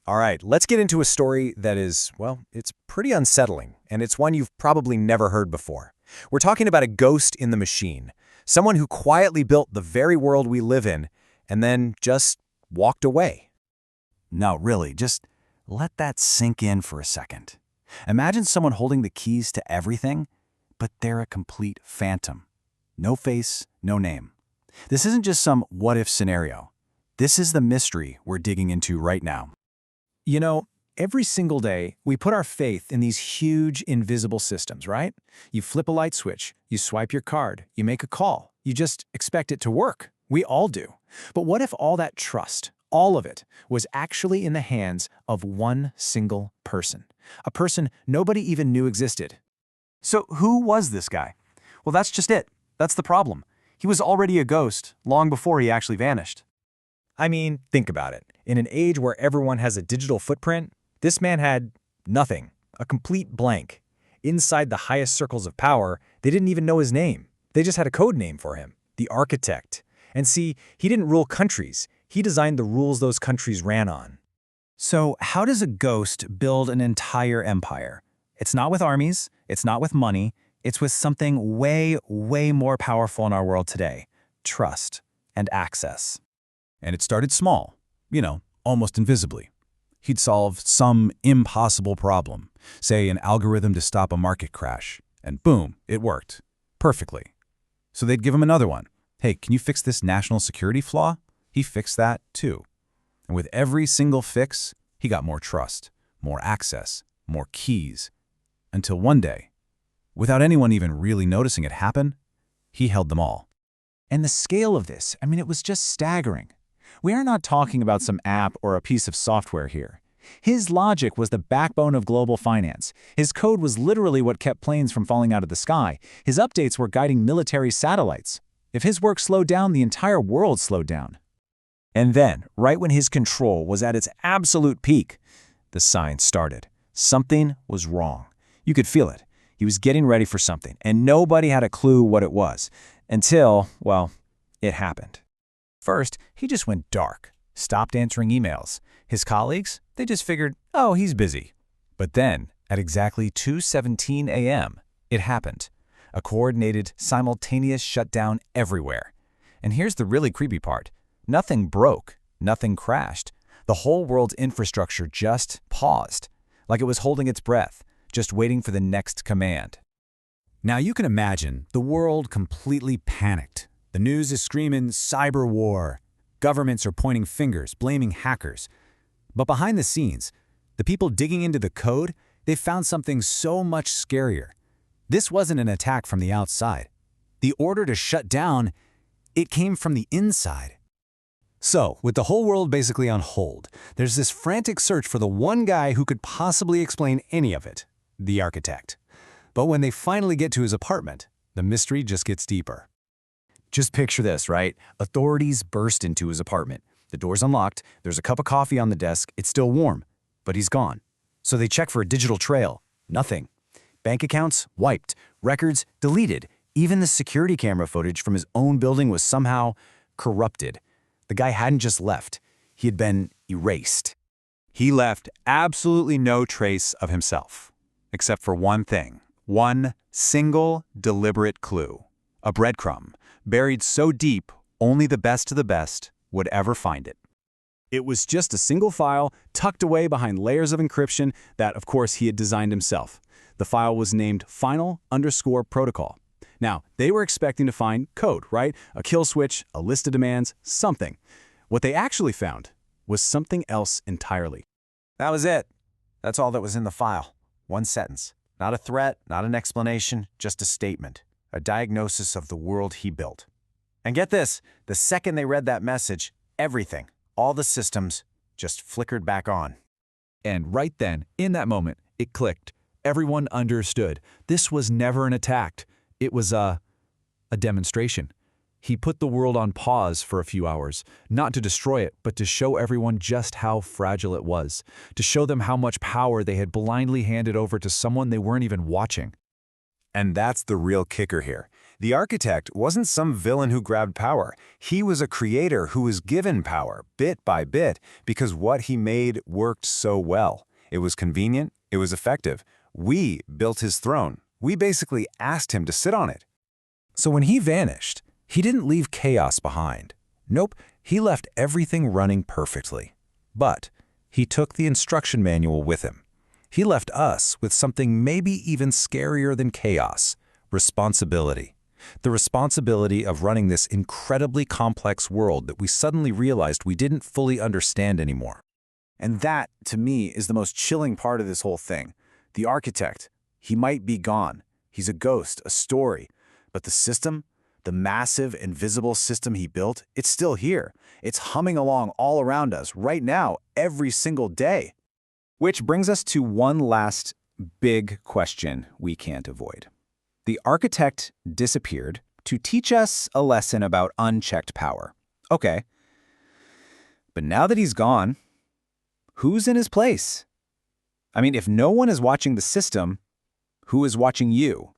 All right, let's get into a story that is, well, it's pretty unsettling, and it's one you've probably never heard before. We're talking about a ghost in the machine, someone who quietly built the very world we live in and then just walked away. No, really, just let that sink in for a second. Imagine someone holding the keys to everything, but they're a complete phantom. No face, no name. This isn't just some what-if scenario. This is the mystery we're digging into right now. You know, every single day, we put our faith in these huge, invisible systems, right? You flip a light switch, you swipe your card, you make a call. You just expect it to work. We all do. But what if all that trust, all of it, was actually in the hands of one single person? A person nobody even knew existed. So who was this guy? Well, that's just it. That's the problem. He was already a ghost long before he actually vanished. I mean, think about it. In an age where everyone has a digital footprint, this man had nothing, a complete blank. Inside the highest circles of power, they didn't even know his name. They just had a code name for him, the Architect. And see, he didn't rule countries. He designed the rules those countries ran on. So how does a ghost build an entire empire? It's not with armies, it's not with money, it's with something way, way more powerful in our world today: trust and access. And it started small, almost invisibly. He'd solve some impossible problem, say an algorithm to stop a market crash, and boom, it worked. Perfectly. So they'd give him another one. Hey, can you fix this national security flaw? He fixed that too. And with every single fix, he got more trust, more access, more keys. Until one day, without anyone even really noticing it happen, he held them all. And the scale of this, it was just staggering. We are not talking about some app or a piece of software here. His logic was the backbone of global finance. His code was literally what kept planes from falling out of the sky. His updates were guiding military satellites. If his work slowed down, the entire world slowed down. And then, right when his control was at its absolute peak, the signs started. Something was wrong. You could feel it. He was getting ready for something, and nobody had a clue what it was. Until, well, it happened. First, he just went dark, stopped answering emails. His colleagues, they just figured, oh, he's busy. But then, at exactly 2:17 a.m., it happened. A coordinated, simultaneous shutdown everywhere. And here's the really creepy part. Nothing broke, nothing crashed. The whole world's infrastructure just paused, like it was holding its breath, just waiting for the next command. Now you can imagine the world completely panicked. The news is screaming cyber war. Governments are pointing fingers, blaming hackers. But behind the scenes, the people digging into the code, they found something so much scarier. This wasn't an attack from the outside. The order to shut down, it came from the inside. So, with the whole world basically on hold, there's this frantic search for the one guy who could possibly explain any of it, the Architect. But when they finally get to his apartment, the mystery just gets deeper. Just picture this, right? Authorities burst into his apartment. The door's unlocked, there's a cup of coffee on the desk, it's still warm, but he's gone. So they check for a digital trail. Nothing. Bank accounts wiped, records deleted. Even the security camera footage from his own building was somehow corrupted. The guy hadn't just left, he had been erased. He left absolutely no trace of himself, except for one thing, one single deliberate clue, a breadcrumb, buried so deep only the best of the best would ever find it. It was just a single file tucked away behind layers of encryption that, of course, he had designed himself. The file was named final_protocol. Now, they were expecting to find code, right? A kill switch, a list of demands, something. What they actually found was something else entirely. That was it. That's all that was in the file. One sentence. Not a threat, not an explanation, just a statement. A diagnosis of the world he built. And get this, the second they read that message, everything, all the systems, just flickered back on. And right then, in that moment, it clicked. Everyone understood. This was never an attack. It was a demonstration. He put the world on pause for a few hours, not to destroy it, but to show everyone just how fragile it was, to show them how much power they had blindly handed over to someone they weren't even watching. And that's the real kicker here. The architect wasn't some villain who grabbed power. He was a creator who was given power, bit by bit, because what he made worked so well. It was convenient, it was effective. We built his throne. We basically asked him to sit on it. So when he vanished, he didn't leave chaos behind. Nope, he left everything running perfectly. But he took the instruction manual with him. He left us with something maybe even scarier than chaos: responsibility. The responsibility of running this incredibly complex world that we suddenly realized we didn't fully understand anymore. And that, to me, is the most chilling part of this whole thing. The architect, he might be gone. He's a ghost, a story. But the system, the massive, invisible system he built, it's still here. It's humming along all around us right now, every single day. Which brings us to one last big question we can't avoid. The architect disappeared to teach us a lesson about unchecked power. Okay. But now that he's gone, who's in his place? I mean, if no one is watching the system, who is watching you?